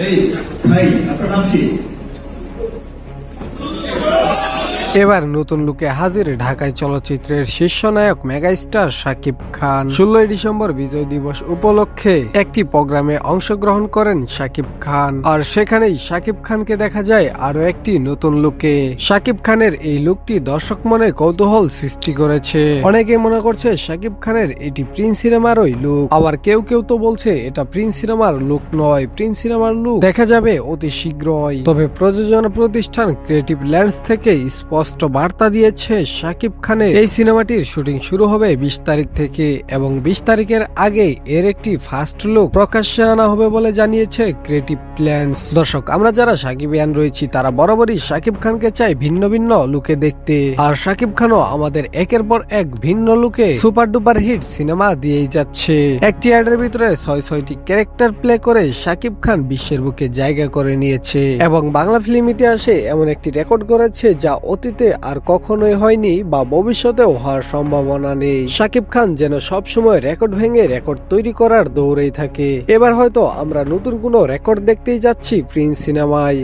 এই ভাই, আপনার নাম কি? এবার নতুন লুকে হাজির ঢাকায় চলচ্চিত্রের শীর্ষ নায়ক মেগাস্টার শাকিব খান। 16 ডিসেম্বর বিজয় দিবস উপলক্ষে একটি প্রোগ্রামে অংশগ্রহণ করেন শাকিব খান, আর সেখানেই শাকিব খানকে দেখা যায় আরো একটি নতুন লুকে। শাকিব খানের এই লুকটি দর্শক মনে কৌতূহল সৃষ্টি করেছে। অনেকে মনে করছে শাকিব খানের এটি প্রিন্স সিনেমারই লুক, আবার কেউ কেউ তো বলছে এটা প্রিন্স সিনেমার লুক নয়, প্রিন্স সিনেমার লুক দেখা যাবে অতি শীঘ্রই। তবে প্রযোজনা প্রতিষ্ঠান ক্রিয়েটিভ ল্যান্ডস থেকে স্পষ্ট বার্তা দিয়েছে শাকিব খানের এই সিনেমাটির শুটিং শুরু হবে 20 তারিখ থেকে, এবং 20 তারিখের আগে এর একটি ফার্স্ট লুক প্রকাশ্যে আনা হবে বলে জানিয়েছে ক্রিয়েটিভ ল্যান্ডস। দর্শক, আমরা যারা সাকিবিয়ান রয়েছি তারা বরাবরই শাকিব খানকে চাই ভিন্ন ভিন্ন লুকে দেখতে, আর শাকিব খানও আমাদের একের পর এক ভিন্ন লুকে সুপার ডুপার হিট সিনেমা দিয়েই যাচ্ছে। একটি অ্যাডের ভিতরে 6টি ক্যারেক্টার প্লে করে শাকিব খান বিশ্বের বুকে জায়গা করে নিয়েছে, এবং বাংলা ফিল্ম ইতিহাসে এমন একটি রেকর্ড করেছে যা অতীতে আর কখনোই হয়নি বা ভবিষ্যতেও হওয়ার সম্ভাবনা নেই। শাকিব খান যেন সবসময় রেকর্ড ভেঙে রেকর্ড তৈরি করার দৌড়েই থাকে। এবার হয়তো আমরা নতুন কোনো রেকর্ড দেখতেই যাচ্ছি প্রিন্স সিনেমায়।